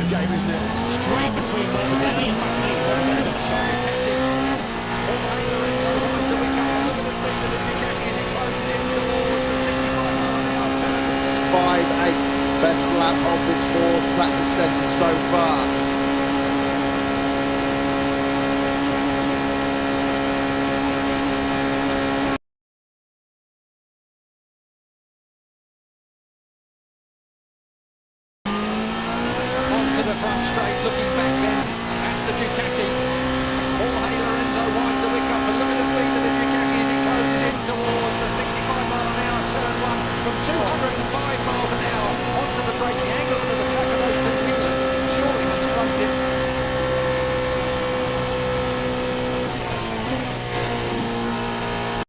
long game, isn't it? Straight between Morbidelli and McNeil. What a bit of a shocking captain. All the way to the red zone. What does we got? Look at the speed of this. Is it closing in towards the 65 mile an hour turn? It's 5.8, best lap of this fourth practice session so far. Onto the front